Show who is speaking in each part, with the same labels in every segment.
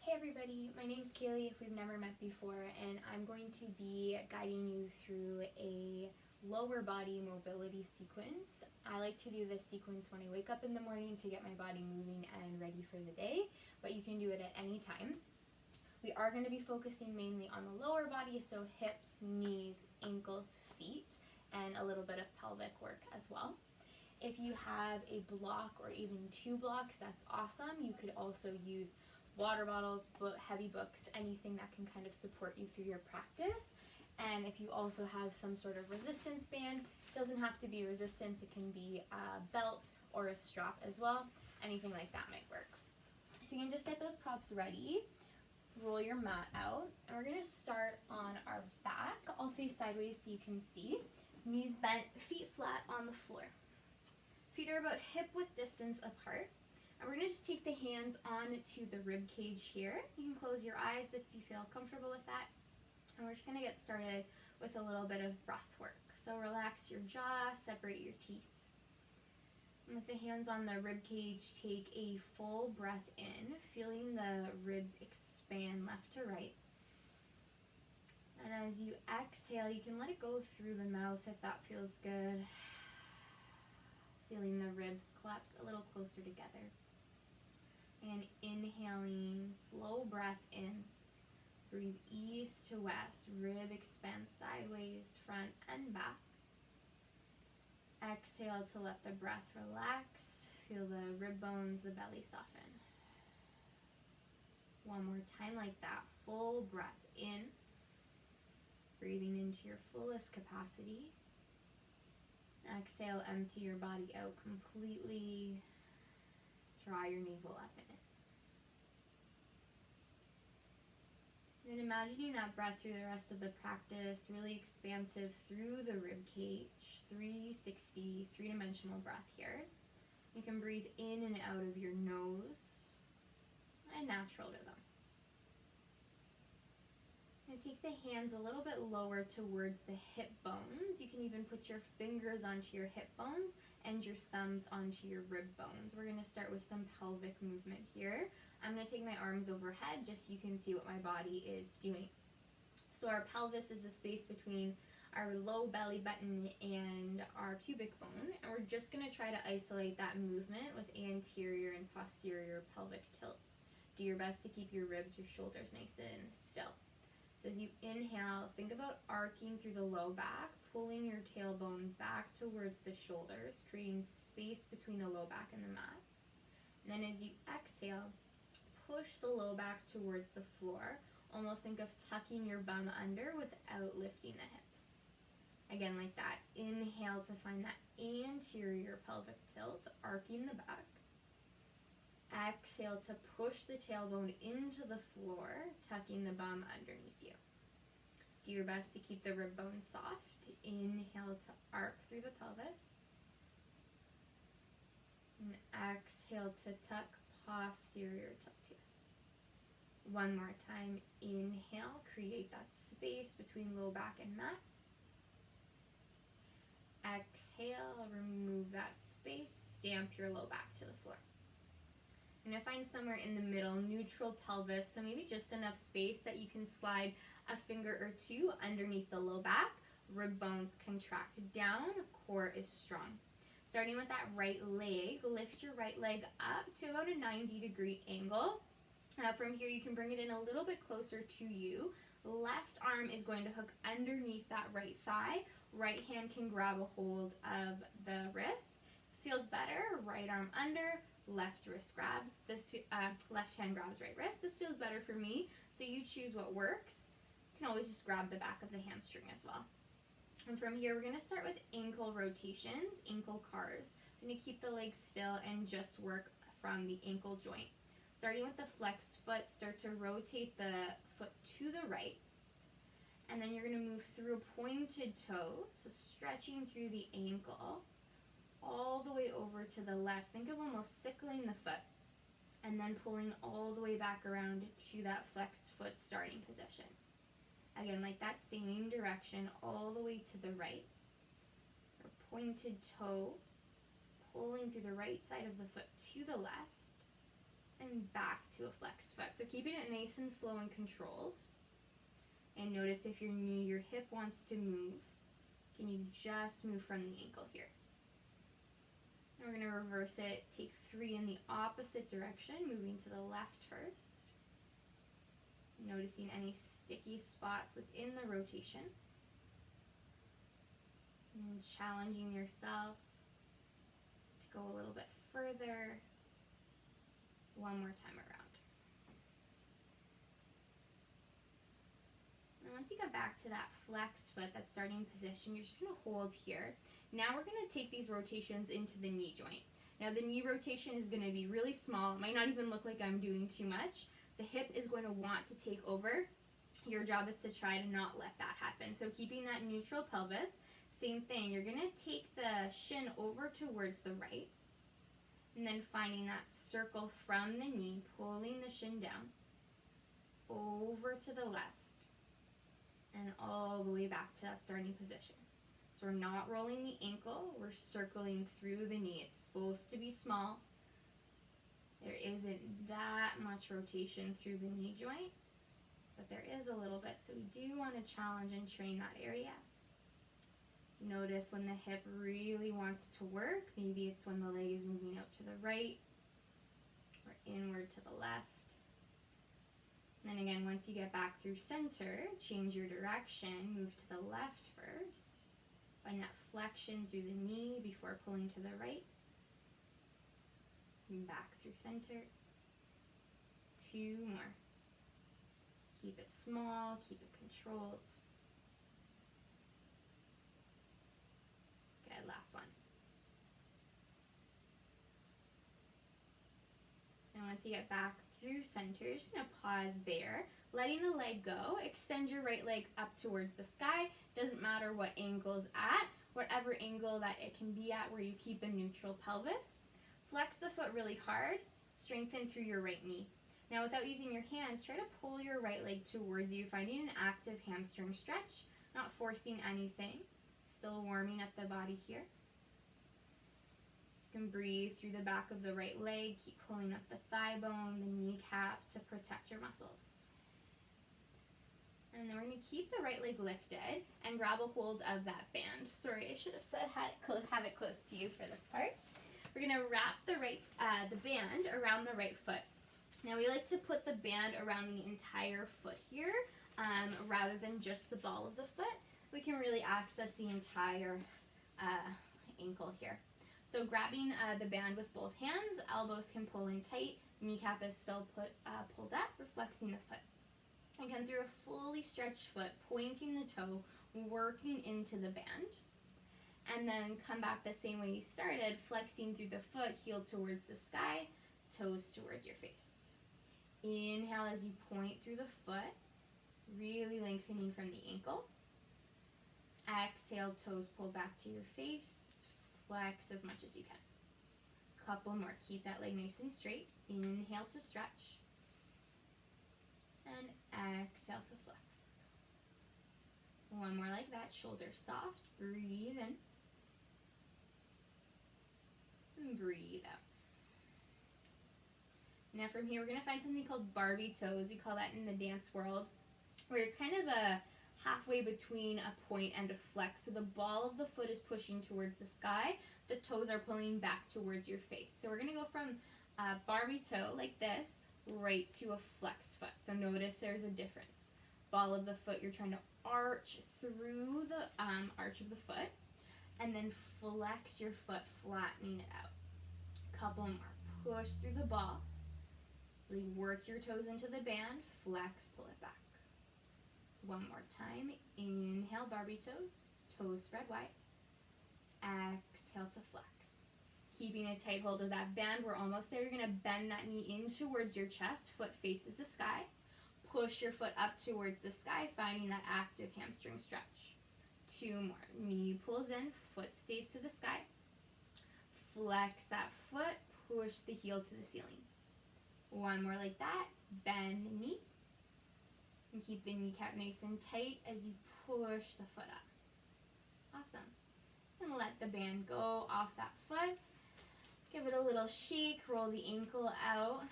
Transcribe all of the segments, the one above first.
Speaker 1: Hey everybody, my name's Kaylee if we've never met before, and I'm going to be guiding you through a lower body mobility sequence. I like to do this sequence when I wake up in the morning to get my body moving and ready for the day, but you can do it at any time. We are going to be focusing mainly on the lower body, so hips, knees, ankles, feet, and a little bit of pelvic work as well. If you have a block or even 2 blocks, that's awesome. You could also use water bottles, heavy books, anything that can kind of support you through your practice. And if you also have some sort of resistance band, it doesn't have to be resistance, it can be a belt or a strap as well. Anything like that might work. So you can just get those props ready, roll your mat out, and we're gonna start on our back. I'll face sideways so you can see. Knees bent, feet flat on the floor. Feet are about hip width distance apart. And we're going to just take the hands onto the rib cage here. You can close your eyes if you feel comfortable with that. And we're just going to get started with a little bit of breath work. So relax your jaw, separate your teeth. And with the hands on the rib cage, take a full breath in, feeling the ribs expand left to right. And as you exhale, you can let it go through the mouth if that feels good. Feeling the ribs collapse a little closer together. And inhaling, slow breath in. Breathe east to west. Rib expands sideways, front and back. Exhale to let the breath relax. Feel the rib bones, the belly soften. One more time like that. Full breath in. Breathing into your fullest capacity. Exhale, empty your body out completely. Draw your navel up in it. Then imagining that breath through the rest of the practice, really expansive through the rib cage, 360, three-dimensional breath here. You can breathe in and out of your nose, a natural rhythm. And take the hands a little bit lower towards the hip bones. You can even put your fingers onto your hip bones and your thumbs onto your rib bones. We're going to start with some pelvic movement here. I'm going to take my arms overhead just so you can see what my body is doing. So our pelvis is the space between our low belly button and our pubic bone. And we're just going to try to isolate that movement with anterior and posterior pelvic tilts. Do your best to keep your ribs, your shoulders nice and still. So as you inhale, think about arcing through the low back, pulling your tailbone back towards the shoulders, creating space between the low back and the mat. And then as you exhale, push the low back towards the floor. Almost think of tucking your bum under without lifting the hips. Again, like that. Inhale to find that anterior pelvic tilt, arcing the back. Exhale to push the tailbone into the floor, tucking the bum underneath you. Do your best to keep the rib bones soft. Inhale to arc through the pelvis. And exhale to tuck, posterior tilt here. One more time. Inhale, create that space between low back and mat. Exhale, remove that space, stamp your low back to the floor. You're going to find somewhere in the middle, neutral pelvis, so maybe just enough space that you can slide a finger or two underneath the low back. Rib bones contract down, core is strong. Starting with that right leg, lift your right leg up to about a 90-degree angle. From here, you can bring it in a little bit closer to you. Left arm is going to hook underneath that right thigh. Right hand can grab a hold of the wrist. Feels better, right arm under. Left wrist grabs, left hand grabs right wrist. This feels better for me, so you choose what works. You can always just grab the back of the hamstring as well. And from here, we're going to start with ankle rotations, ankle cars. We're going to keep the legs still and just work from the ankle joint. Starting with the flexed foot, start to rotate the foot to the right. And then you're going to move through a pointed toe, so stretching through the ankle, all the way over to the left. Think of almost sickling the foot and then pulling all the way back around to that flexed foot starting position. Again, like that same direction all the way to the right. Or pointed toe, pulling through the right side of the foot to the left. and back to a flexed foot. So keeping it nice and slow and controlled. And notice if your knee, your hip wants to move, can you just move from the ankle here? And we're going to reverse it, take 3 in the opposite direction, moving to the left first. Noticing any sticky spots within the rotation. And challenging yourself to go a little bit further. One more time around. And once you get back to that flexed foot, that starting position, you're just going to hold here. Now we're going to take these rotations into the knee joint. Now the knee rotation is going to be really small. It might not even look like I'm doing too much. The hip is going to want to take over. Your job is to try to not let that happen. So keeping that neutral pelvis, same thing. You're going to take the shin over towards the right. And then finding that circle from the knee, pulling the shin down, over to the left, and all the way back to that starting position. So we're not rolling the ankle, we're circling through the knee. It's supposed to be small. There isn't that much rotation through the knee joint, but there is a little bit, so we do want to challenge and train that area. Notice when the hip really wants to work. Maybe it's when the leg is moving out to the right or inward to the left. And then again, once you get back through center, change your direction, move to the left first. Find that flexion through the knee before pulling to the right. And back through center. 2 more. Keep it small, keep it controlled. Good, last one. And once you get back through center, you're just going to pause there, letting the leg go. Extend your right leg up towards the sky. Doesn't matter what angle's at, whatever angle that it can be at where you keep a neutral pelvis. Flex the foot really hard. Strengthen through your right knee. Now without using your hands, try to pull your right leg towards you, finding an active hamstring stretch, not forcing anything. Still warming up the body here. You can breathe through the back of the right leg, keep pulling up the thigh bone, the kneecap to protect your muscles. And then we're going to keep the right leg lifted and grab a hold of that band. Sorry, I should have said have it close to you for this part. We're going to wrap the band around the right foot. Now we like to put the band around the entire foot here rather than just the ball of the foot. We can really access the entire ankle here. So grabbing the band with both hands, elbows can pull in tight, kneecap is still pulled up, flexing the foot. Again, through a fully stretched foot, pointing the toe, working into the band. And then come back the same way you started, flexing through the foot, heel towards the sky, toes towards your face. Inhale as you point through the foot, really lengthening from the ankle. Exhale, toes pull back to your face, flex as much as you can. Couple more, keep that leg nice and straight. Inhale to stretch. And exhale to flex. One more like that, shoulders soft, breathe in. And breathe out. Now from here, we're going to find something called Barbie toes. We call that in the dance world, where it's kind of a halfway between a point and a flex. So the ball of the foot is pushing towards the sky. The toes are pulling back towards your face. So we're going to go from a Barbie toe like this right to a flexed foot. So notice there's a difference. Ball of the foot, you're trying to arch through the arch of the foot, and then flex your foot, flattening it out. Couple more. Push through the ball. Really work your toes into the band. Flex, pull it back. One more time. Inhale, Barbie toes. Toes spread wide. Exhale to flex. Keeping a tight hold of that band. We're almost there. You're going to bend that knee in towards your chest. Foot faces the sky. Push your foot up towards the sky, finding that active hamstring stretch. 2 more. Knee pulls in. Foot stays to the sky. Flex that foot. Push the heel to the ceiling. One more like that. Bend the knee. And keep the kneecap nice and tight as you push the foot up. Awesome. And let the band go off that foot. Give it a little shake. Roll the ankle out.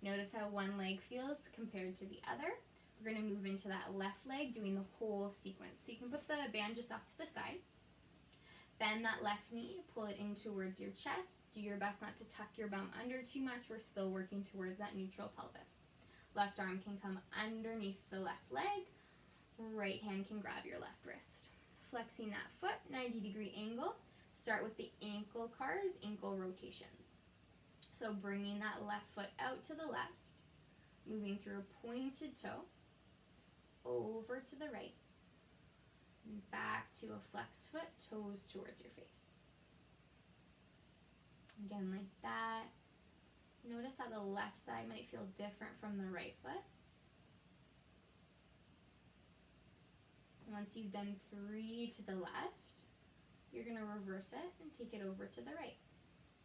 Speaker 1: Notice how one leg feels compared to the other. We're going to move into that left leg, doing the whole sequence. So you can put the band just off to the side. Bend that left knee, pull it in towards your chest. Do your best not to tuck your bum under too much. We're still working towards that neutral pelvis. Left arm can come underneath the left leg. Right hand can grab your left wrist. Flexing that foot, 90-degree angle. Start with the ankle cars, ankle rotations. So bringing that left foot out to the left, moving through a pointed toe, over to the right, and back to a flexed foot, toes towards your face. Again, like that. Notice how the left side might feel different from the right foot. Once you've done 3 to the left, you're going to reverse it and take it over to the right.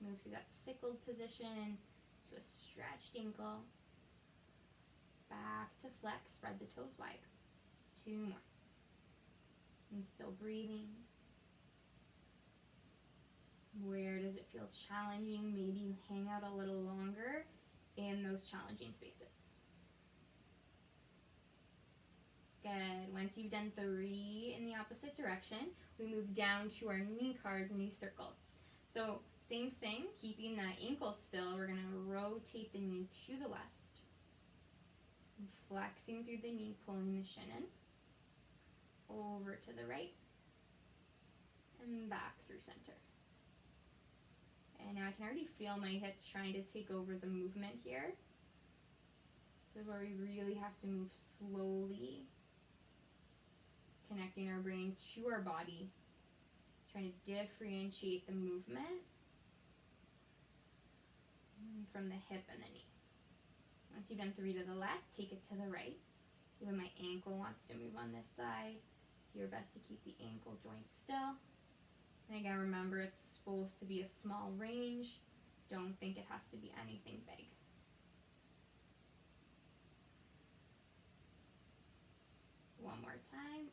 Speaker 1: Move through that sickled position to a stretched ankle. Back to flex, spread the toes wide. 2 more. And still breathing. Where does it feel challenging? Maybe you hang out a little longer in those challenging spaces. Good. Once you've done 3 in the opposite direction, we move down to our knee cars and knee circles. So same thing, keeping that ankle still, we're going to rotate the knee to the left. Flexing through the knee, pulling the shin in. Over to the right. And back through center. And now I can already feel my hips trying to take over the movement here. This is where we really have to move slowly. Connecting our brain to our body. Trying to differentiate the movement from the hip and the knee. Once you've done 3 to the left, take it to the right. Even my ankle wants to move on this side. Do your best to keep the ankle joint still. And again, remember it's supposed to be a small range. Don't think it has to be anything big. One more time.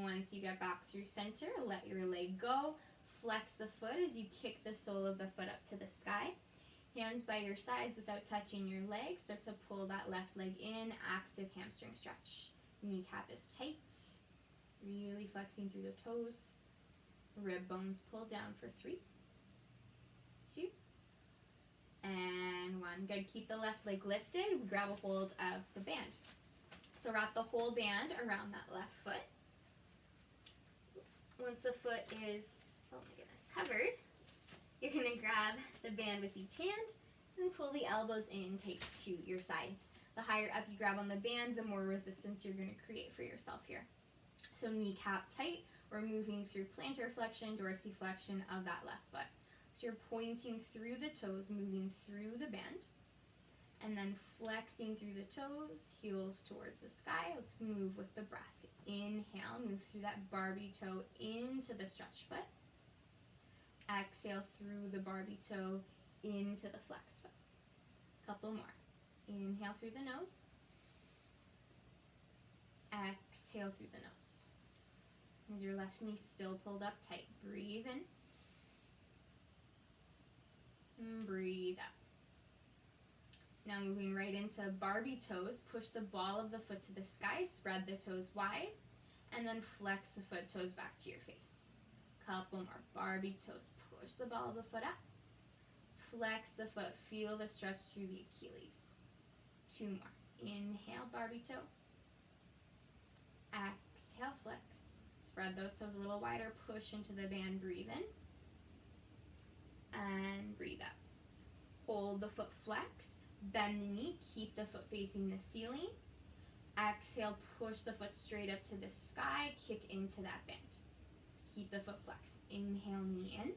Speaker 1: Once you get back through center, let your leg go. Flex the foot as you kick the sole of the foot up to the sky. Hands by your sides without touching your legs. Start to pull that left leg in. Active hamstring stretch. Kneecap is tight. Really flexing through the toes. Rib bones pull down for 3, 2, and 1. Good. Keep the left leg lifted. We grab a hold of the band. So wrap the whole band around that left foot. Once the foot is, oh my goodness, covered, you're going to grab the band with each hand and pull the elbows in tight to your sides. The higher up you grab on the band, the more resistance you're going to create for yourself here. So kneecap tight, we're moving through plantar flexion, dorsiflexion of that left foot. So you're pointing through the toes, moving through the band, and then flexing through the toes, heels towards the sky. Let's move with the breath. Inhale, move through that Barbie toe into the stretch foot. Exhale through the Barbie toe into the flex foot. Couple more. Inhale through the nose. Exhale through the nose. Is your left knee still pulled up tight? Breathe in. And breathe out. Now moving right into Barbie toes, push the ball of the foot to the sky, spread the toes wide, and then flex the foot toes back to your face. Couple more. Barbie toes, push the ball of the foot up. Flex the foot, feel the stretch through the Achilles. 2 more. Inhale, Barbie toe. Exhale, flex. Spread those toes a little wider, push into the band, breathe in. And breathe out. Hold the foot flexed. Bend the knee, keep the foot facing the ceiling. Exhale, push the foot straight up to the sky, kick into that bend. Keep the foot flexed. Inhale, knee in.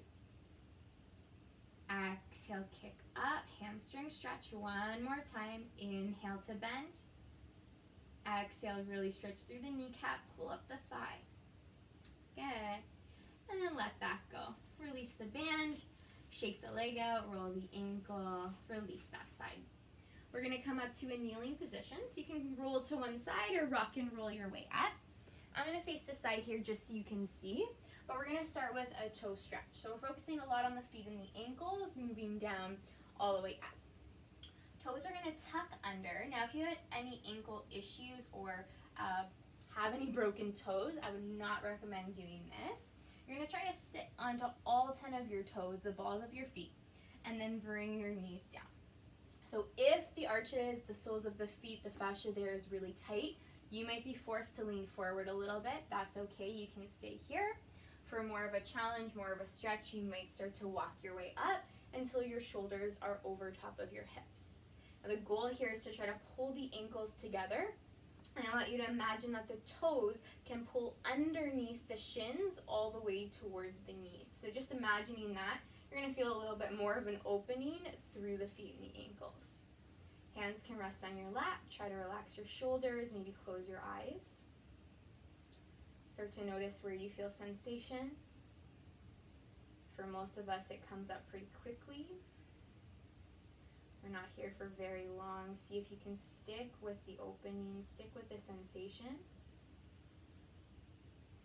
Speaker 1: Exhale, kick up, hamstring stretch. 1 more time. Inhale to bend. Exhale, really stretch through the kneecap, pull up the thigh. Good. And then let that go. Release the band, shake the leg out, roll the ankle, release that side. We're going to come up to a kneeling position, so you can roll to one side or rock and roll your way up. I'm going to face this side here just so you can see. but we're going to start with a toe stretch. So we're focusing a lot on the feet and the ankles, moving down all the way up. Toes are going to tuck under. Now, if you had any ankle issues or have any broken toes, I would not recommend doing this. You're going to try to sit onto all 10 of your toes, the balls of your feet, and then bring your knees down. So if the arches, the soles of the feet, the fascia there is really tight, you might be forced to lean forward a little bit. That's okay, you can stay here. For more of a challenge, more of a stretch, you might start to walk your way up until your shoulders are over top of your hips. Now the goal here is to try to pull the ankles together, and I want you to imagine that the toes can pull underneath the shins all the way towards the knees. So just imagining that, you're going to feel a little bit more of an opening through the feet and the ankles. Hands can rest on your lap. Try to relax your shoulders, maybe close your eyes. Start to notice where you feel sensation. For most of us, it comes up pretty quickly. We're not here for very long. See if you can stick with the opening, stick with the sensation.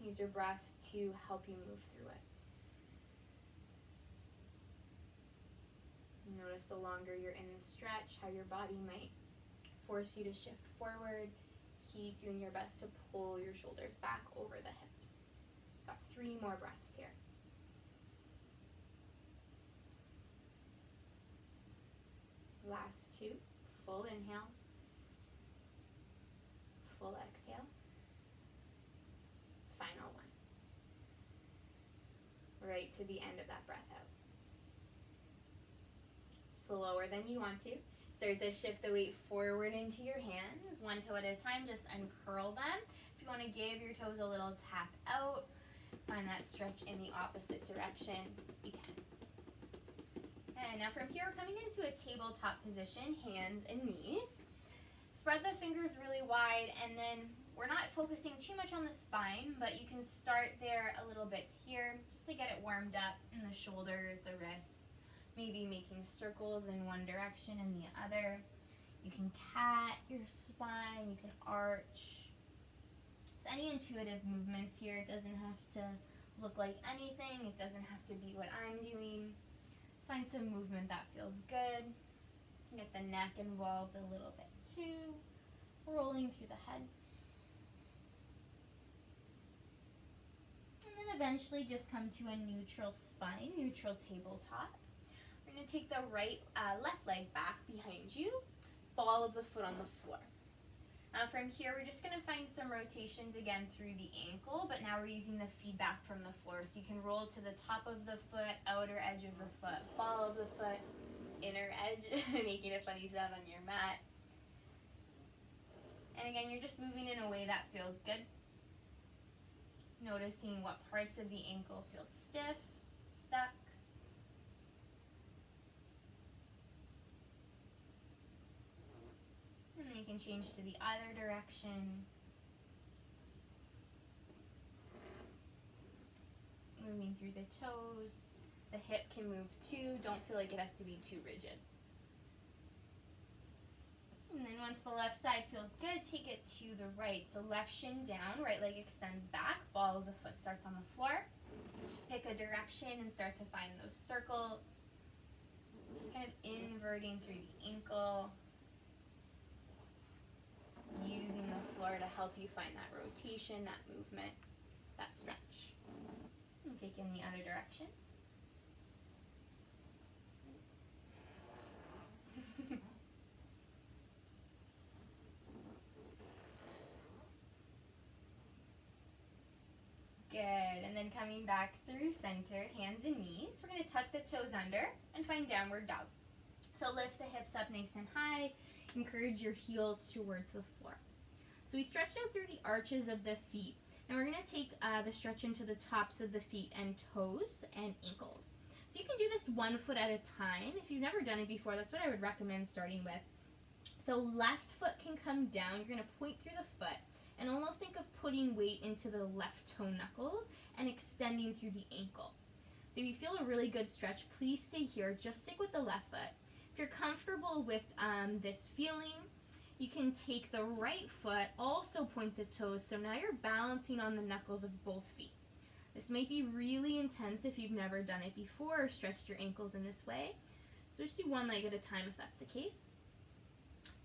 Speaker 1: Use your breath to help you move through it. Notice the longer you're in the stretch, how your body might force you to shift forward. Keep doing your best to pull your shoulders back over the hips. Got 3 more breaths here. Last 2. Full inhale. Full exhale. Final 1. Right to the end of that breath out. Slower than you want to. Start to shift the weight forward into your hands, one toe at a time. Just uncurl them. If you want to give your toes a little tap out, find that stretch in the opposite direction, you can. And now from here, we're coming into a tabletop position, hands and knees. Spread the fingers really wide, and then we're not focusing too much on the spine, but you can start there a little bit here, just to get it warmed up in the shoulders, the wrists. Maybe making circles in one direction and the other. You can cat your spine, you can arch. So any intuitive movements here. It doesn't have to look like anything. It doesn't have to be what I'm doing. Just find some movement that feels good. Get the neck involved a little bit too. Rolling through the head. And then eventually just come to a neutral spine, neutral tabletop. We're going to take the left leg back behind you, ball of the foot on the floor. From here, we're just going to find some rotations again through the ankle, but now we're using the feedback from the floor. So you can roll to the top of the foot, outer edge of the foot, ball of the foot, inner edge, making a funny sound on your mat. And again, you're just moving in a way that feels good. Noticing what parts of the ankle feel stiff, stuck. And then you can change to the other direction. Moving through the toes. The hip can move too. Don't feel like it has to be too rigid. And then once the left side feels good, take it to the right. So left shin down, right leg extends back, ball of the foot starts on the floor. Pick a direction and start to find those circles. Kind of inverting through the ankle. Using the floor to help you find that rotation, that movement, that stretch. And take in the other direction. Good, and then coming back through center, hands and knees. We're going to tuck the toes under and find downward dog. So lift the hips up nice and high. Encourage your heels towards the floor. So we stretched out through the arches of the feet. And we're going to take the stretch into the tops of the feet and toes and ankles. So you can do this 1 foot at a time. If you've never done it before, that's what I would recommend starting with. So left foot can come down. You're going to point through the foot and almost think of putting weight into the left toe knuckles and extending through the ankle. So if you feel a really good stretch, please stay here. Just stick with the left foot. If you're comfortable with this feeling, you can take the right foot, also point the toes, so now you're balancing on the knuckles of both feet. This might be really intense if you've never done it before or stretched your ankles in this way. So just do one leg at a time if that's the case.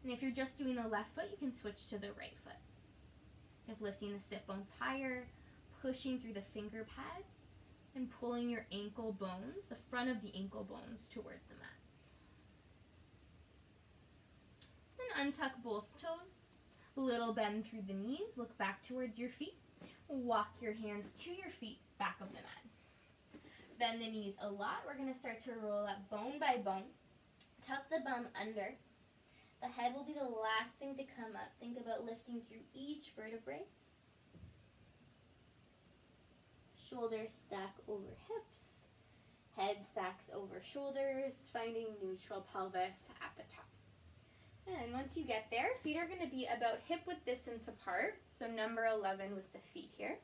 Speaker 1: And if you're just doing the left foot, you can switch to the right foot. If lifting the sit bones higher, pushing through the finger pads, and pulling your ankle bones, the front of the ankle bones, towards the mat. Then untuck both toes. A little bend through the knees. Look back towards your feet. Walk your hands to your feet, back of the mat. Bend the knees a lot. We're going to start to roll up bone by bone. Tuck the bum under. The head will be the last thing to come up. Think about lifting through each vertebrae. Shoulders stack over hips. Head stacks over shoulders, finding neutral pelvis at the top. And once you get there, feet are going to be about hip-width distance apart, so number 11 with the feet here.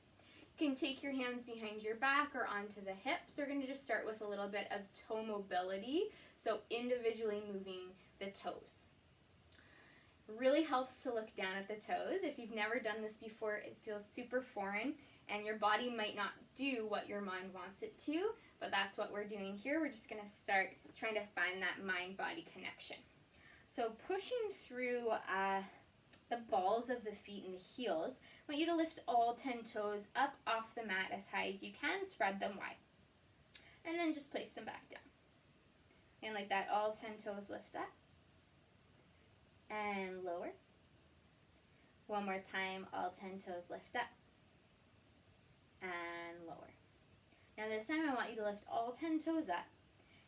Speaker 1: You can take your hands behind your back or onto the hips. We're going to just start with a little bit of toe mobility, so individually moving the toes. It really helps to look down at the toes. If you've never done this before, it feels super foreign, and your body might not do what your mind wants it to, but that's what we're doing here. We're just going to start trying to find that mind-body connection. So pushing through the balls of the feet and the heels, I want you to lift all 10 toes up off the mat as high as you can, spread them wide. And then just place them back down. And like that, all 10 toes lift up. And lower. One more time, all 10 toes lift up. And lower. Now this time I want you to lift all 10 toes up.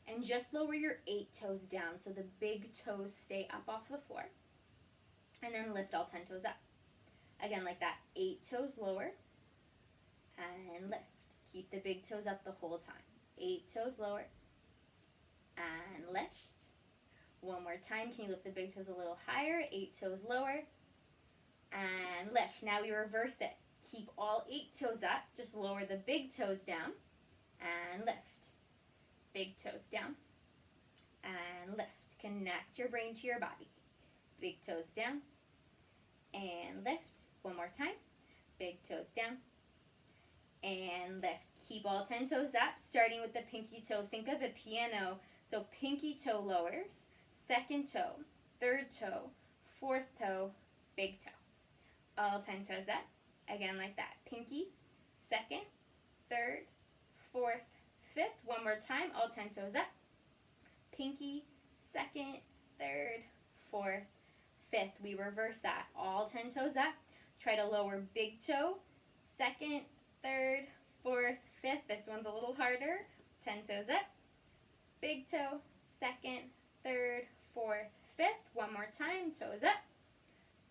Speaker 1: And just lower your 8 toes down so the big toes stay up off the floor. And then lift all 10 toes up. Again, like that, 8 toes lower. And lift. Keep the big toes up the whole time. 8 toes lower. And lift. One more time. Can you lift the big toes a little higher? 8 toes lower. And lift. Now we reverse it. Keep all 8 toes up. Just lower the big toes down. And lift. Big toes down, and lift. Connect your brain to your body. Big toes down, and lift. One more time. Big toes down, and lift. Keep all 10 toes up, starting with the pinky toe. Think of a piano. So pinky toe lowers, second toe, third toe, fourth toe, big toe. All 10 toes up. Again like that. Pinky, second, third, fourth, fifth. One more time, all 10 toes up. Pinky, second, third, fourth, fifth. We reverse that. All 10 toes up. Try to lower big toe, second, third, fourth, fifth. This one's a little harder. 10 toes up. Big toe, second, third, fourth, fifth. One more time, toes up.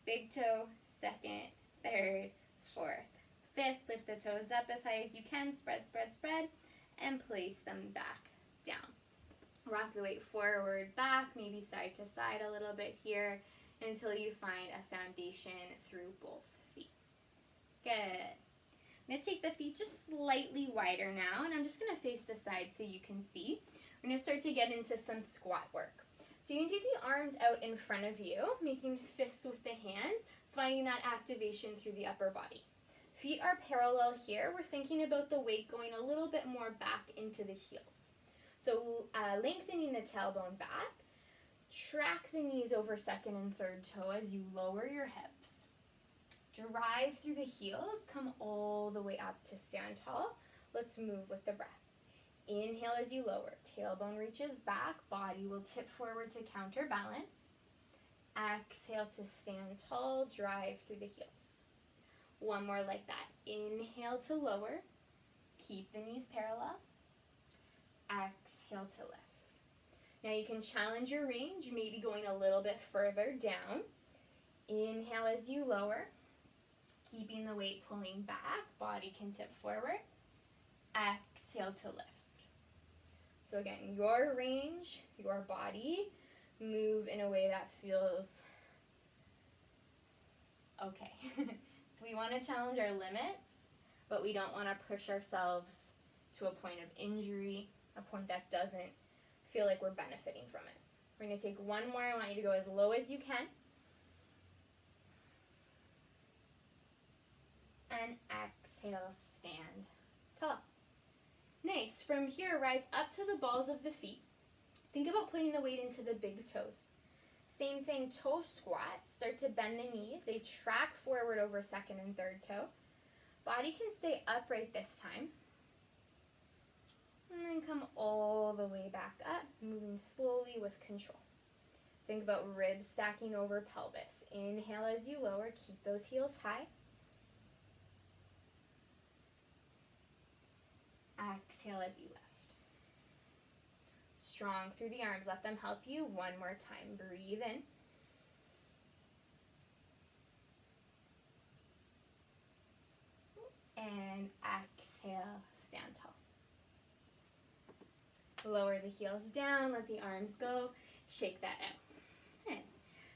Speaker 1: Big toe, second, third, fourth, fifth. Lift the toes up as high as you can. Spread, spread, spread. And place them back down. Rock the weight forward, back, maybe side to side a little bit here until you find a foundation through both feet. Good. I'm going to take the feet just slightly wider now, and I'm just going to face the side so you can see. We're going to start to get into some squat work. So you can take the arms out in front of you, making fists with the hands, finding that activation through the upper body. Feet are parallel here. We're thinking about the weight going a little bit more back into the heels. So lengthening the tailbone back. Track the knees over second and third toe as you lower your hips. Drive through the heels. Come all the way up to stand tall. Let's move with the breath. Inhale as you lower. Tailbone reaches back. Body will tip forward to counterbalance. Exhale to stand tall. Drive through the heels. One more like that. Inhale to lower. Keep the knees parallel. Exhale to lift. Now you can challenge your range, maybe going a little bit further down. Inhale as you lower. Keeping the weight pulling back. Body can tip forward. Exhale to lift. So again, your range, your body, move in a way that feels okay. So we want to challenge our limits, but we don't want to push ourselves to a point of injury, a point that doesn't feel like we're benefiting from it. We're going to take one more. I want you to go as low as you can. And exhale, stand tall. Nice. From here, rise up to the balls of the feet. Think about putting the weight into the big toes. Same thing, toe squat. Start to bend the knees. They track forward over second and third toe. Body can stay upright this time. And then come all the way back up, moving slowly with control. Think about ribs stacking over pelvis. Inhale as you lower. Keep those heels high. Exhale as you lift. Strong through the arms. Let them help you. One more time. Breathe in. And exhale, stand tall. Lower the heels down. Let the arms go. Shake that out. Okay.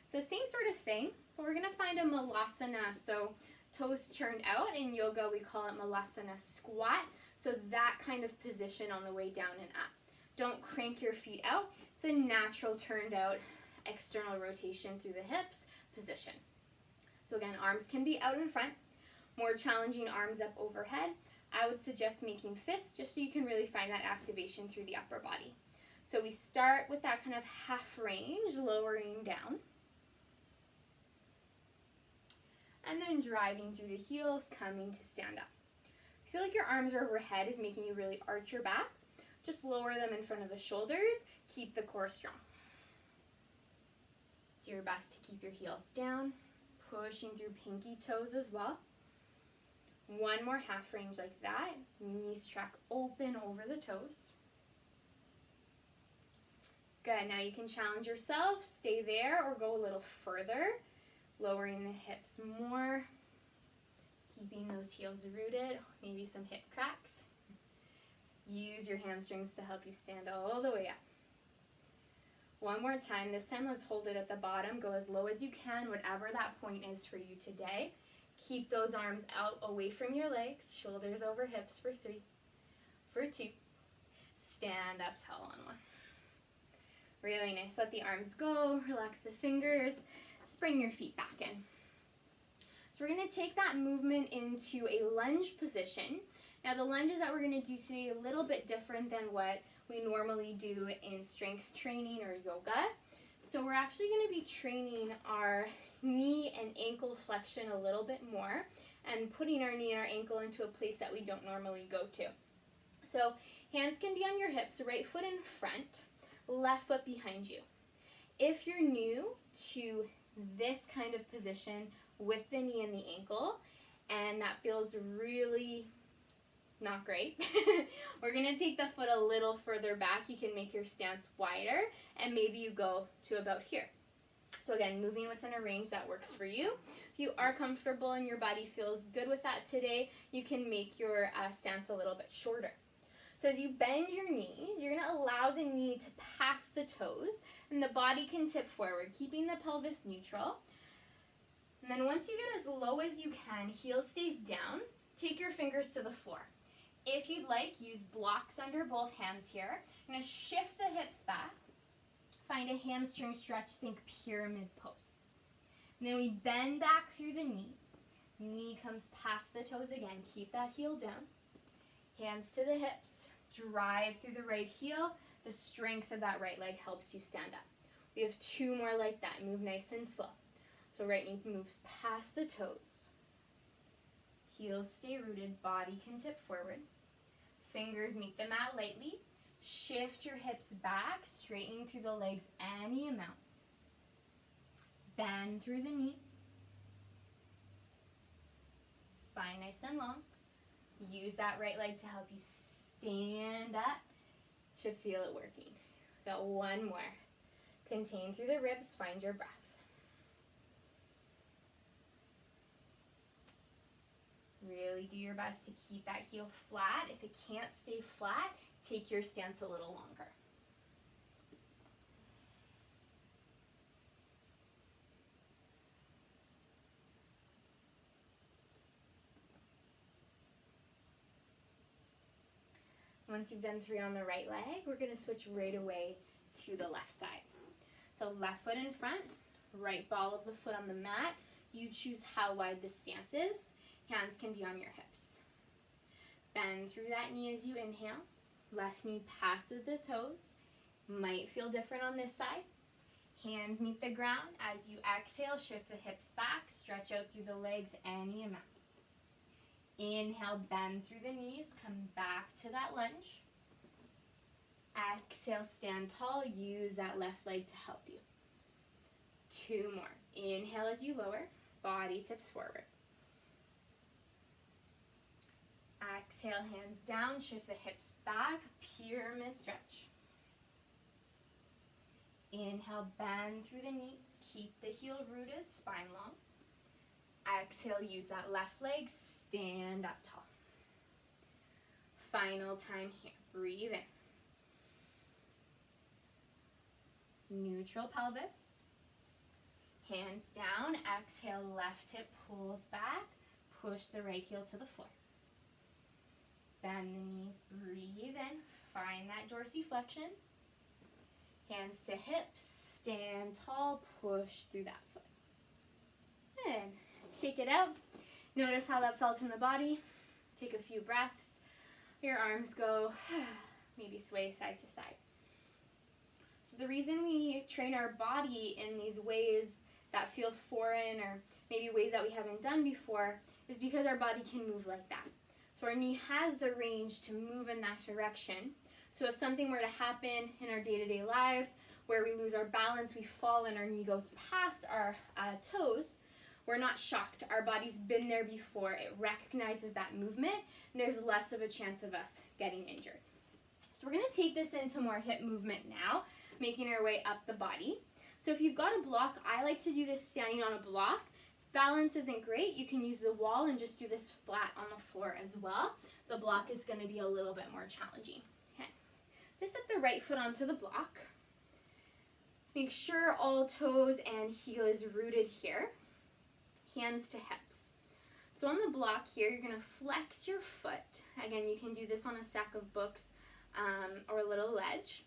Speaker 1: So same sort of thing. We're going to find a malasana. So toes turned out. In yoga, we call it malasana squat. So that kind of position on the way down and up. Don't crank your feet out. It's a natural turned out external rotation through the hips position. So again, arms can be out in front. More challenging, arms up overhead. I would suggest making fists just so you can really find that activation through the upper body. So we start with that kind of half range, lowering down. And then driving through the heels, coming to stand up. Feel like your arms are overhead is making you really arch your back. Just lower them in front of the shoulders. Keep the core strong. Do your best to keep your heels down. Pushing through pinky toes as well. One more half range like that. Knees track open over the toes. Good. Now you can challenge yourself. Stay there or go a little further. Lowering the hips more. Keeping those heels rooted. Maybe some hip cracks. Use your hamstrings to help you stand all the way up. One more time. This time, let's hold it at the bottom. Go as low as you can, whatever that point is for you today. Keep those arms out away from your legs. Shoulders over hips for 3. For 2. Stand up tall on 1. Really nice. Let the arms go. Relax the fingers. Just bring your feet back in. So we're going to take that movement into a lunge position. Now the lunges that we're going to do today are a little bit different than what we normally do in strength training or yoga. So we're actually going to be training our knee and ankle flexion a little bit more and putting our knee and our ankle into a place that we don't normally go to. So hands can be on your hips, right foot in front, left foot behind you. If you're new to this kind of position with the knee and the ankle and that feels really not great, we're going to take the foot a little further back. You can make your stance wider and maybe you go to about here. So again, moving within a range that works for you. If you are comfortable and your body feels good with that today, you can make your stance a little bit shorter. So as you bend your knee, you're going to allow the knee to pass the toes and the body can tip forward, keeping the pelvis neutral. And then once you get as low as you can, heel stays down, take your fingers to the floor. If you'd like, use blocks under both hands here. I'm going to shift the hips back. Find a hamstring stretch, think pyramid pose. And then we bend back through the knee. Knee comes past the toes again. Keep that heel down. Hands to the hips. Drive through the right heel. The strength of that right leg helps you stand up. We have 2 more like that. Move nice and slow. So right knee moves past the toes. Heels stay rooted. Body can tip forward. Fingers meet the mat lightly. Shift your hips back, straightening through the legs any amount. Bend through the knees. Spine nice and long. Use that right leg to help you stand up. Should feel it working. Got 1 more. Contain through the ribs, find your breath. Really do your best to keep that heel flat. If it can't stay flat, take your stance a little longer. Once you've done 3 on the right leg, we're going to switch right away to the left side. So left foot in front, right ball of the foot on the mat. You choose how wide the stance is. Hands can be on your hips. Bend through that knee as you inhale. Left knee passes the toes. Might feel different on this side. Hands meet the ground. As you exhale, shift the hips back. Stretch out through the legs any amount. Inhale, bend through the knees. Come back to that lunge. Exhale, stand tall. Use that left leg to help you. 2 more. Inhale as you lower. Body tips forward. Exhale, hands down. Shift the hips back. Pyramid stretch. Inhale, bend through the knees. Keep the heel rooted, spine long. Exhale, use that left leg. Stand up tall. Final time here. Breathe in. Neutral pelvis. Hands down. Exhale, left hip pulls back. Push the right heel to the floor. Bend the knees. Breathe in. Find that dorsiflexion. Hands to hips. Stand tall. Push through that foot. Good. Shake it out. Notice how that felt in the body. Take a few breaths. Your arms go, maybe sway side to side. So the reason we train our body in these ways that feel foreign or maybe ways that we haven't done before is because our body can move like that. So our knee has the range to move in that direction. So if something were to happen in our day-to-day lives where we lose our balance, we fall and our knee goes past our toes, we're not shocked. Our body's been there before. It recognizes that movement, and there's less of a chance of us getting injured. So we're going to take this into more hip movement now, making our way up the body. So if you've got a block, I like to do this standing on a block. If balance isn't great, you can use the wall and just do this flat on the floor as well. The block is going to be a little bit more challenging. Okay. So set the right foot onto the block. Make sure all toes and heel is rooted here. Hands to hips. So on the block here, you're going to flex your foot. Again, you can do this on a stack of books or a little ledge.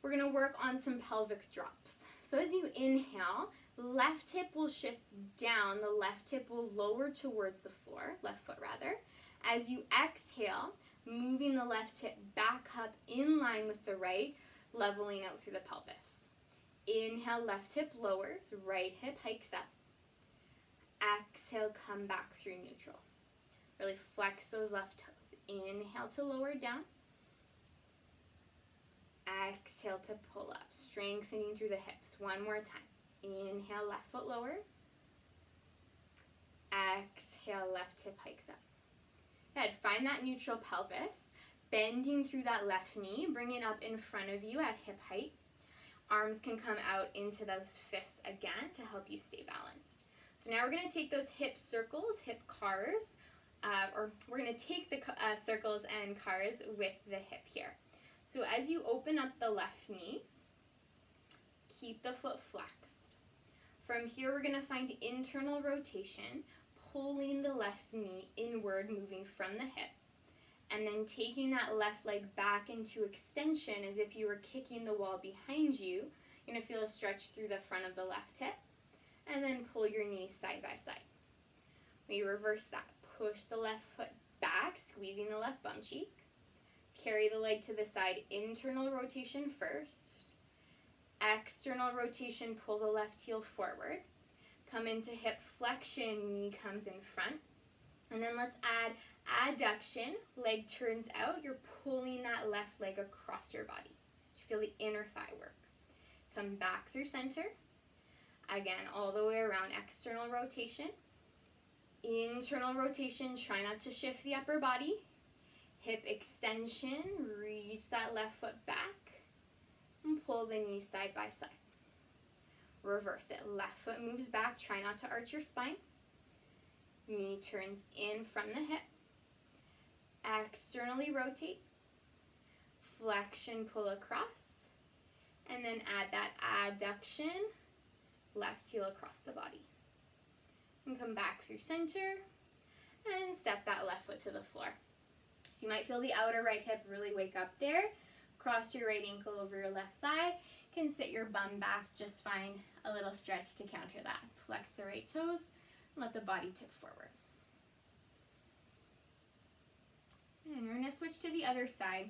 Speaker 1: We're going to work on some pelvic drops. So as you inhale, left hip will shift down. The left hip will lower towards the floor, left foot rather. As you exhale, moving the left hip back up in line with the right, leveling out through the pelvis. Inhale, left hip lowers, right hip hikes up. Exhale, come back through neutral. Really flex those left toes. Inhale to lower down. Exhale to pull up, strengthening through the hips. One more time. Inhale, left foot lowers. Exhale, left hip hikes up. Good. Find that neutral pelvis. Bending through that left knee. Bring it up in front of you at hip height. Arms can come out into those fists again to help you stay balanced. So now we're going to take those hip circles, hip cars, or we're going to take the circles and cars with the hip here. So as you open up the left knee, keep the foot flexed. From here, we're going to find internal rotation, pulling the left knee inward, moving from the hip, and then taking that left leg back into extension as if you were kicking the wall behind you. You're going to feel a stretch through the front of the left hip. And then pull your knees side by side. We reverse that. Push the left foot back, squeezing the left bum cheek. Carry the leg to the side. Internal rotation first. External rotation, pull the left heel forward. Come into hip flexion, knee comes in front. And then let's add adduction. Leg turns out. You're pulling that left leg across your body. So you feel the inner thigh work. Come back through center. Again, all the way around, external rotation, internal rotation, try not to shift the upper body, hip extension, reach that left foot back, and pull the knees side by side. Reverse it, left foot moves back, try not to arch your spine, knee turns in from the hip, externally rotate, flexion, pull across, and then add that adduction, left heel across the body. And come back through center and step that left foot to the floor. So you might feel the outer right hip really wake up there. Cross your right ankle over your left thigh. You can sit your bum back, just find a little stretch to counter that. Flex the right toes and let the body tip forward. And we're going to switch to the other side.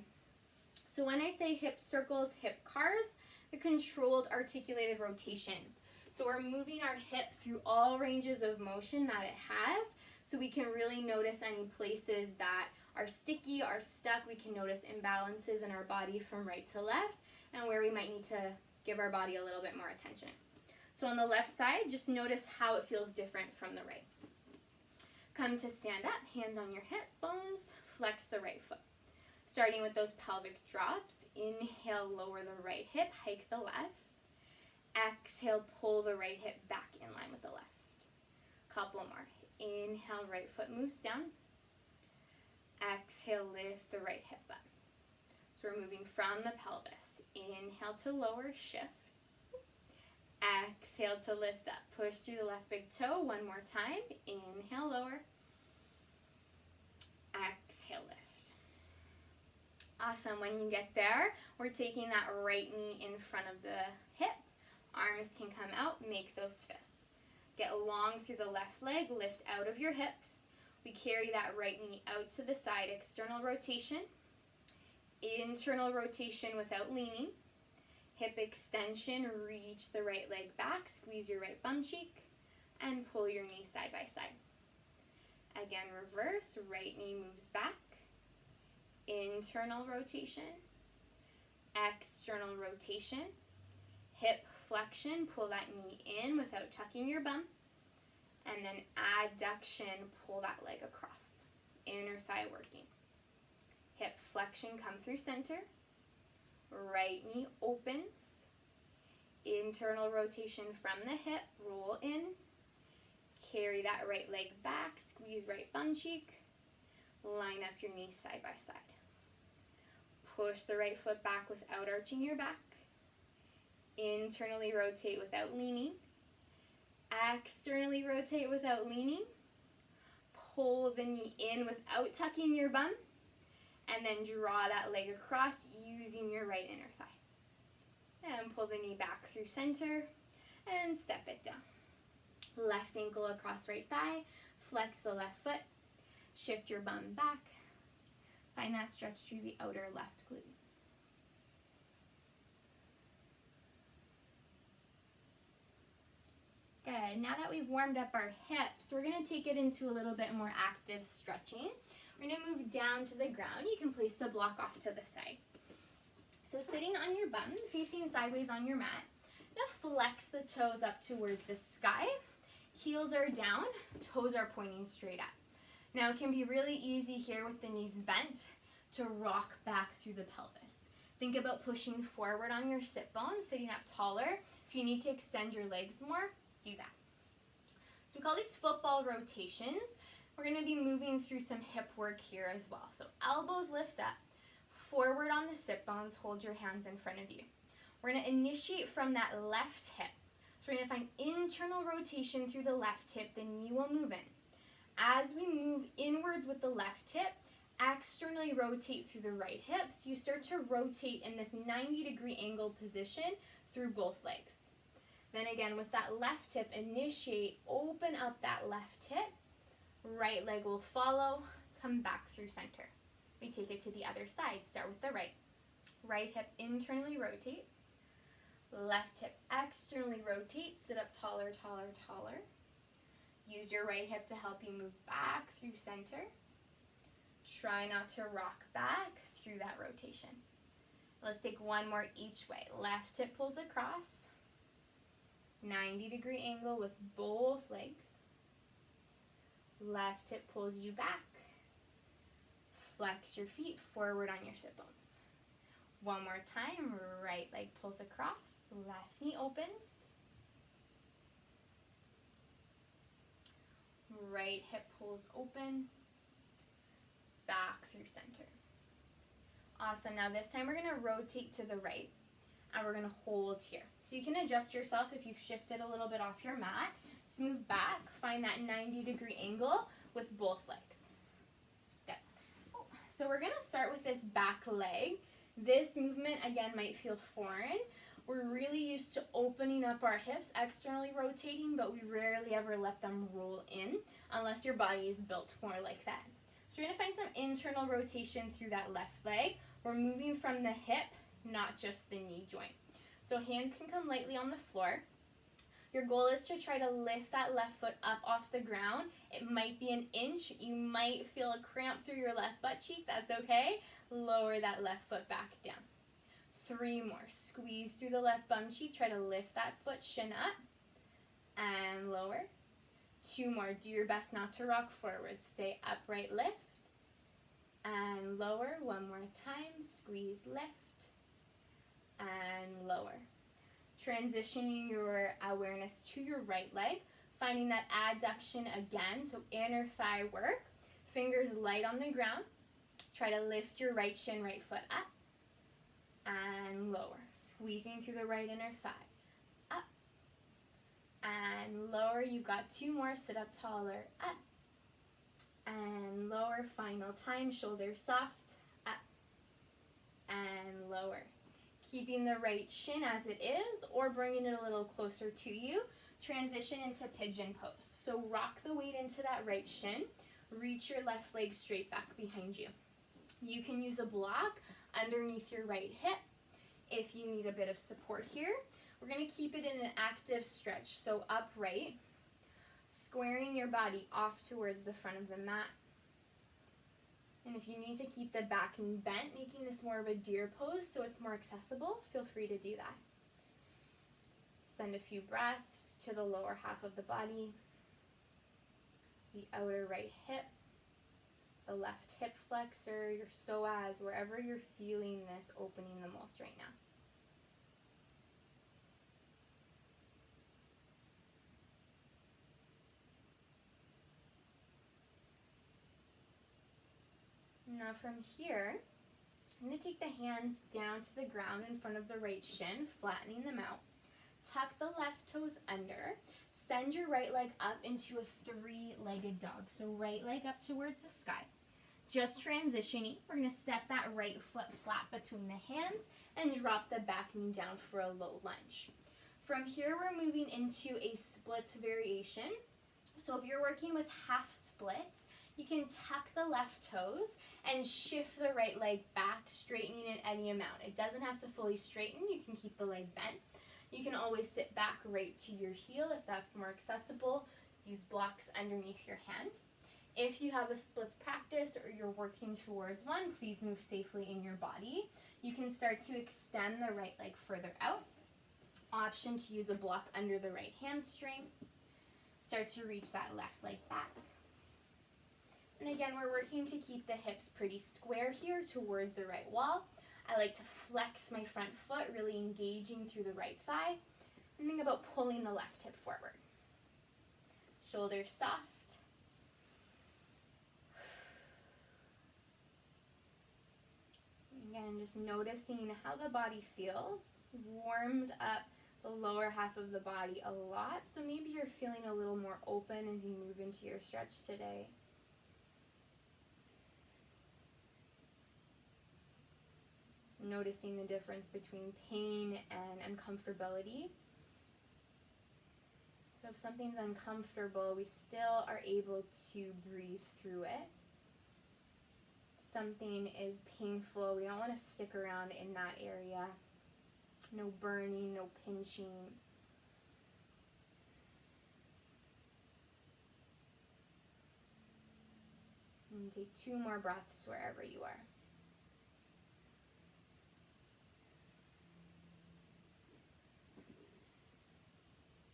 Speaker 1: So when I say hip circles, hip cars, they're controlled articulated rotations. So we're moving our hip through all ranges of motion that it has, so we can really notice any places that are sticky, are stuck. We can notice imbalances in our body from right to left, and where we might need to give our body a little bit more attention. So on the left side, just notice how it feels different from the right. Come to stand up, hands on your hip bones, flex the right foot. Starting with those pelvic drops, inhale, lower the right hip, hike the left. Exhale, pull the right hip back in line with the left. Couple more. Inhale, right foot moves down. Exhale, lift the right hip up. So we're moving from the pelvis. Inhale to lower, shift. Exhale to lift up. Push through the left big toe one more time. Inhale, lower. Exhale, lift. Awesome. When you get there, we're taking that right knee in front of the hip. Arms can come out, make those fists. Get long through the left leg, lift out of your hips. We carry that right knee out to the side, external rotation. Internal rotation without leaning. Hip extension, reach the right leg back, squeeze your right bum cheek, and pull your knee side by side. Again, reverse, right knee moves back. Internal rotation, external rotation. Hip flexion, pull that knee in without tucking your bum. And then adduction, pull that leg across. Inner thigh working. Hip flexion, come through center. Right knee opens. Internal rotation from the hip, roll in. Carry that right leg back, squeeze right bum cheek. Line up your knees side by side. Push the right foot back without arching your back. Internally rotate without leaning. Externally rotate without leaning. Pull the knee in without tucking your bum. And then draw that leg across using your right inner thigh. And pull the knee back through center and step it down. Left ankle across right thigh. Flex the left foot. Shift your bum back. Find that stretch through the outer left glute. Good. Now that we've warmed up our hips, we're going to take it into a little bit more active stretching. We're going to move down to the ground. You can place the block off to the side. So sitting on your bum, facing sideways on your mat, now flex the toes up towards the sky. Heels are down, toes are pointing straight up. Now it can be really easy here with the knees bent to rock back through the pelvis. Think about pushing forward on your sit bones, sitting up taller. If you need to extend your legs more, do that. So we call these football rotations. We're going to be moving through some hip work here as well. So elbows lift up, forward on the sit bones, hold your hands in front of you. We're going to initiate from that left hip. So we're going to find internal rotation through the left hip, the knee will move in. As we move inwards with the left hip, externally rotate through the right hip. So you start to rotate in this 90-degree angle position through both legs. Then again, with that left hip, initiate, open up that left hip. Right leg will follow, come back through center. We take it to the other side. Start with the right. Right hip internally rotates. Left hip externally rotates. Sit up taller, taller, taller. Use your right hip to help you move back through center. Try not to rock back through that rotation. Let's take one more each way. Left hip pulls across. 90-degree angle with both legs. Left hip pulls you back. Flex your feet forward on your sit bones. One more time. Right leg pulls across. Left knee opens. Right hip pulls open. Back through center. Awesome. Now this time we're going to rotate to the right. And we're going to hold here. So you can adjust yourself if you've shifted a little bit off your mat. Just move back. Find that 90-degree angle with both legs. Good. So we're going to start with this back leg. This movement, again, might feel foreign. We're really used to opening up our hips, externally rotating, but we rarely ever let them roll in unless your body is built more like that. So we're going to find some internal rotation through that left leg. We're moving from the hip, not just the knee joint. So hands can come lightly on the floor. Your goal is to try to lift that left foot up off the ground. It might be an inch. You might feel a cramp through your left butt cheek. That's okay. Lower that left foot back down. 3 more. Squeeze through the left bum cheek. Try to lift that foot, shin up, and lower. 2 more. Do your best not to rock forward. Stay upright, lift, and lower. 1 more time. Squeeze, lift, and lower. Transitioning your awareness to your right leg, finding that adduction again, so inner thigh work. Fingers light on the ground. Try to lift your right shin, right foot up, and lower. Squeezing through the right inner thigh. Up, and lower. You've got 2 more. Sit up taller. Up, and lower. Final time. Shoulders soft. Up, and lower. Keeping the right shin as it is, or bringing it a little closer to you. Transition into pigeon pose. So rock the weight into that right shin. Reach your left leg straight back behind you. You can use a block underneath your right hip if you need a bit of support here. We're going to keep it in an active stretch, so upright, squaring your body off towards the front of the mat. And if you need to keep the back bent, making this more of a deer pose so it's more accessible, feel free to do that. Send a few breaths to the lower half of the body, the outer right hip, the left hip flexor, your psoas, wherever you're feeling this opening the most right now. Now from here, I'm going to take the hands down to the ground in front of the right shin, flattening them out. Tuck the left toes under. Send your right leg up into a 3-legged dog. So right leg up towards the sky. Just transitioning, we're going to step that right foot flat between the hands and drop the back knee down for a low lunge. From here, we're moving into a splits variation. So if you're working with half splits, you can tuck the left toes and shift the right leg back, straightening it any amount. It doesn't have to fully straighten. You can keep the leg bent. You can always sit back right to your heel if that's more accessible. Use blocks underneath your hand. If you have a splits practice or you're working towards one, please move safely in your body. You can start to extend the right leg further out. Option to use a block under the right hamstring. Start to reach that left leg back. And again, we're working to keep the hips pretty square here towards the right wall. I like to flex my front foot, really engaging through the right thigh. And think about pulling the left hip forward. Shoulders soft. Again, just noticing how the body feels. Warmed up the lower half of the body a lot. So maybe you're feeling a little more open as you move into your stretch today. Noticing the difference between pain and uncomfortability. So if something's uncomfortable, we still are able to breathe through it. Something is painful, we don't want to stick around in that area. No burning, no pinching. And take 2 more breaths wherever you are.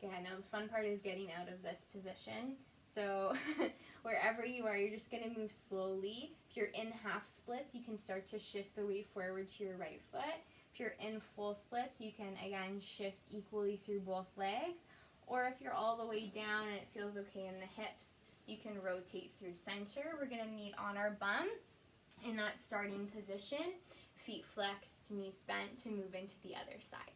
Speaker 1: Okay, now the fun part is getting out of this position. So wherever you are, you're just going to move slowly. If you're in half splits, you can start to shift the weight forward to your right foot. If you're in full splits, you can again shift equally through both legs. Or if you're all the way down and it feels okay in the hips, you can rotate through center. We're going to meet on our bum in that starting position. Feet flexed, knees bent to move into the other side.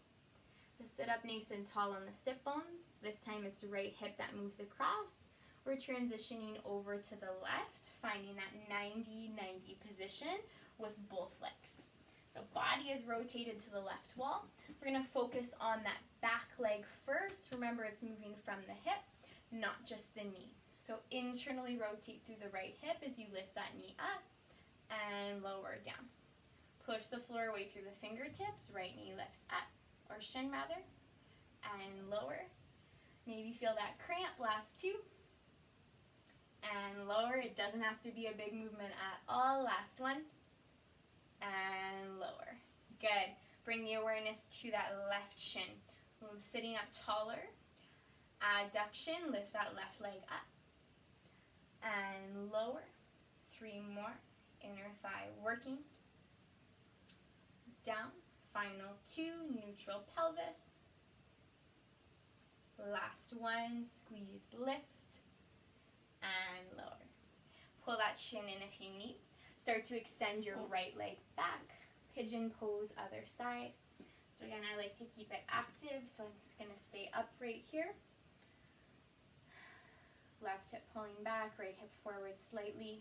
Speaker 1: So sit up nice and tall on the sit bones. This time it's right hip that moves across. We're transitioning over to the left, finding that 90-90 position with both legs. The body is rotated to the left wall. We're going to focus on that back leg first. Remember, it's moving from the hip, not just the knee. So internally rotate through the right hip as you lift that knee up and lower down. Push the floor away through the fingertips, right knee lifts up, or shin rather, and lower. Maybe feel that cramp, last two. And lower, it doesn't have to be a big movement at all. Last one, and lower. Good. Bring the awareness to that left shin. Move sitting up taller. Adduction, lift that left leg up. And lower. 3 more. Inner thigh working. Down. Final 2, neutral pelvis. Last one, squeeze, lift, and lower. Pull that shin in if you need. Start to extend your right leg back. Pigeon pose, other side. So again, I like to keep it active, so I'm just going to stay upright here. Left hip pulling back, right hip forward slightly.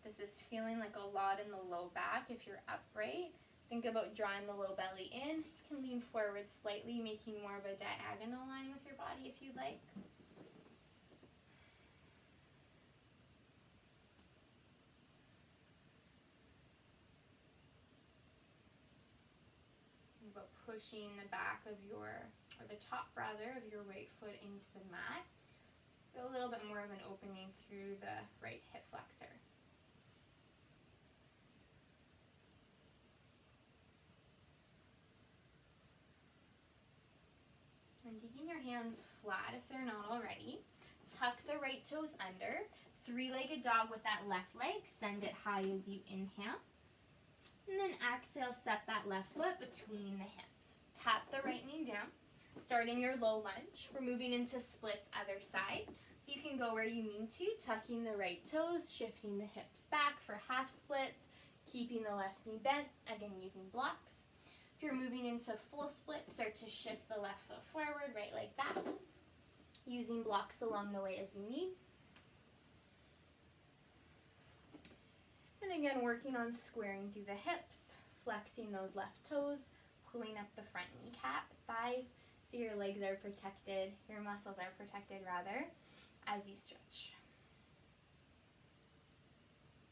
Speaker 1: This is feeling like a lot in the low back. If you're upright, think about drawing the low belly in. You can lean forward slightly, making more of a diagonal line with your body if you'd like. Think about pushing the back of your, or the top rather, of your right foot into the mat. Feel a little bit more of an opening through the right hip flexor. And taking your hands flat if they're not already. Tuck the right toes under. 3-legged dog with that left leg. Send it high as you inhale. And then exhale, step that left foot between the hands. Tap the right knee down. Starting your low lunge. We're moving into splits other side. So you can go where you need to, tucking the right toes, shifting the hips back for half splits, keeping the left knee bent, again using blocks. If you're moving into full split, start to shift the left foot forward, right leg back, using blocks along the way as you need. And again, working on squaring through the hips, flexing those left toes, pulling up the front kneecap, thighs, so your legs are protected, your muscles are protected rather, as you stretch.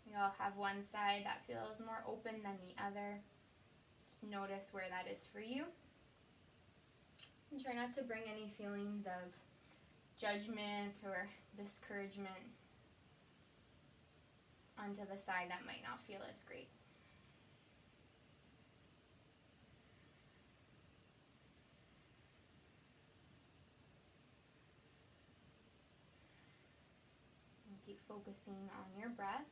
Speaker 1: We all have one side that feels more open than the other. Notice where that is for you. And try not to bring any feelings of judgment or discouragement onto the side that might not feel as great. And keep focusing on your breath.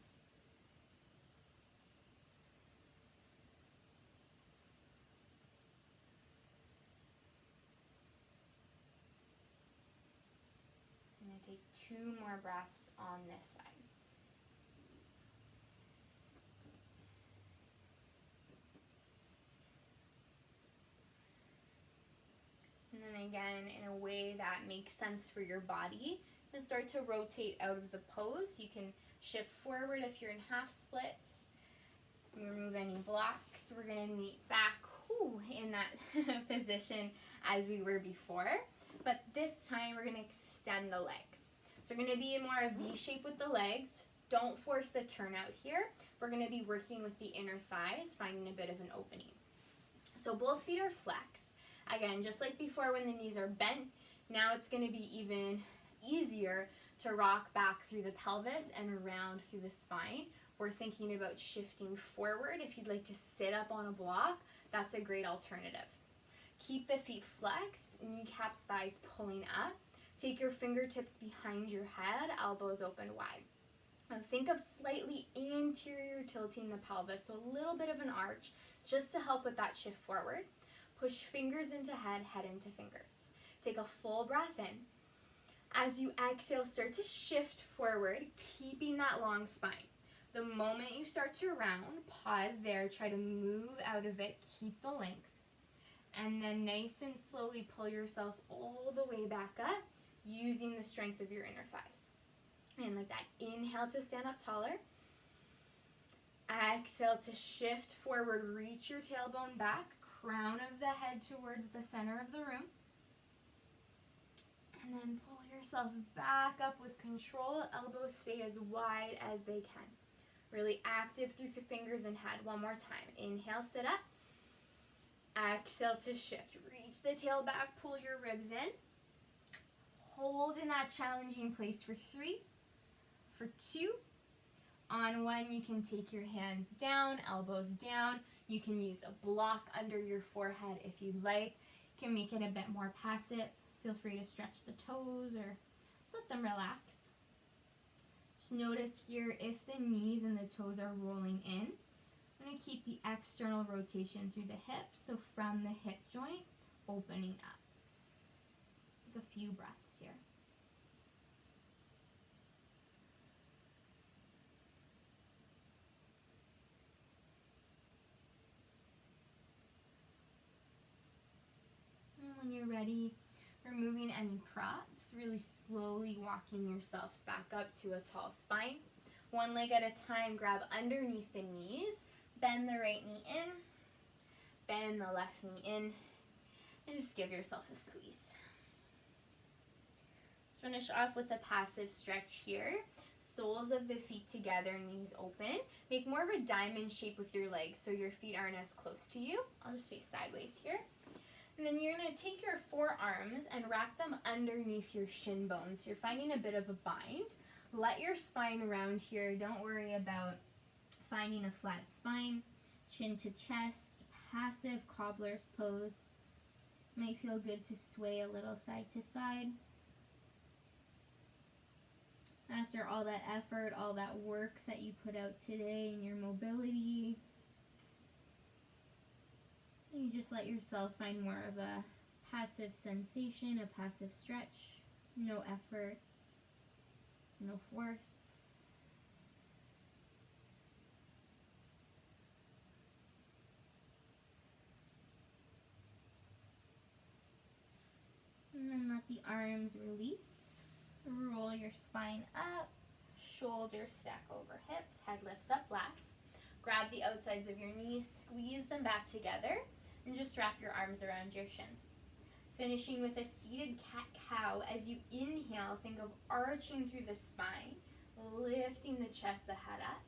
Speaker 1: Take 2 more breaths on this side. And then again, in a way that makes sense for your body, and start to rotate out of the pose. You can shift forward if you're in half splits. Remove any blocks. We're going to meet back in that position as we were before. But this time we're going to extend the legs. So we're going to be in more of a V shape with the legs. Don't force the turnout here. We're going to be working with the inner thighs, finding a bit of an opening. So both feet are flexed. Again, just like before when the knees are bent, now it's going to be even easier to rock back through the pelvis and around through the spine. We're thinking about shifting forward. If you'd like to sit up on a block, that's a great alternative. Keep the feet flexed, kneecaps, thighs pulling up. Take your fingertips behind your head, elbows open wide. Now think of slightly anterior tilting the pelvis, so a little bit of an arch, just to help with that shift forward. Push fingers into head, head into fingers. Take a full breath in. As you exhale, start to shift forward, keeping that long spine. The moment you start to round, pause there, try to move out of it, keep the length. And then nice and slowly pull yourself all the way back up, using the strength of your inner thighs. And like that, inhale to stand up taller. Exhale to shift forward, reach your tailbone back, crown of the head towards the center of the room. And then pull yourself back up with control. Elbows stay as wide as they can. Really active through the fingers and head. One more time. Inhale, sit up. Exhale to shift. Reach the tail back, pull your ribs in. Hold in that challenging place for 3, for 2. On 1, you can take your hands down, elbows down. You can use a block under your forehead if you'd like. You can make it a bit more passive. Feel free to stretch the toes or just let them relax. Just notice here if the knees and the toes are rolling in. I'm going to keep the external rotation through the hips, so from the hip joint, opening up. Just take a few breaths here. And when you're ready, removing any props, really slowly walking yourself back up to a tall spine. One leg at a time, grab underneath the knees. Bend the right knee in, bend the left knee in, and just give yourself a squeeze. Let's finish off with a passive stretch here. Soles of the feet together, knees open. Make more of a diamond shape with your legs so your feet aren't as close to you. I'll just face sideways here. And then you're going to take your forearms and wrap them underneath your shin bones. You're finding a bit of a bind. Let your spine round here. Don't worry about finding a flat spine, chin to chest, passive cobbler's pose. Might feel good to sway a little side to side. After all that effort, all that work that you put out today in your mobility, you just let yourself find more of a passive sensation, a passive stretch. No effort, no force. And then let the arms release. Roll your spine up. Shoulders stack over hips. Head lifts up last. Grab the outsides of your knees. Squeeze them back together. And just wrap your arms around your shins. Finishing with a seated cat-cow. As you inhale, think of arching through the spine. Lifting the chest, the head up.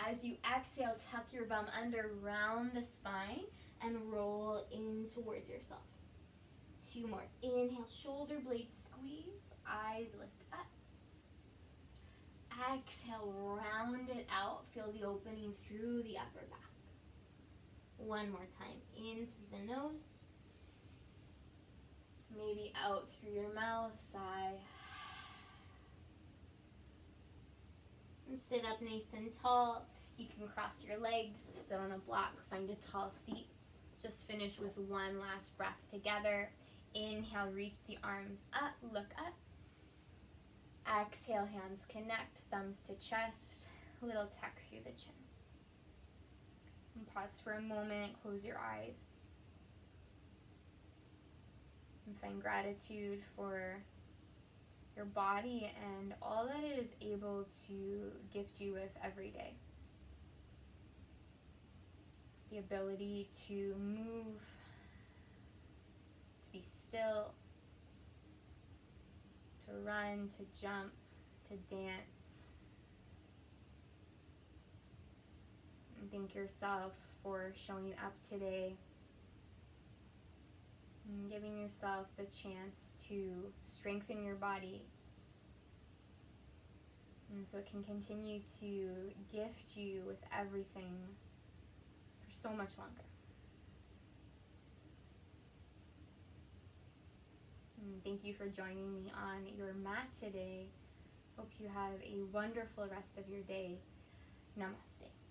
Speaker 1: As you exhale, tuck your bum under, round the spine. And roll in towards yourself. 2 more. Inhale, shoulder blades squeeze, eyes lift up. Exhale, round it out. Feel the opening through the upper back. 1 more time. In through the nose. Maybe out through your mouth. Sigh. And sit up nice and tall. You can cross your legs, sit on a block, find a tall seat. Just finish with 1 last breath together. Inhale, reach the arms up, look up. Exhale, hands connect, thumbs to chest, little tuck through the chin. And pause for a moment, close your eyes. And find gratitude for your body and all that it is able to gift you with every day. The ability to move, be still, to run, to jump, to dance. And thank yourself for showing up today and giving yourself the chance to strengthen your body, and so it can continue to gift you with everything for so much longer. Thank you for joining me on your mat today. Hope you have a wonderful rest of your day. Namaste.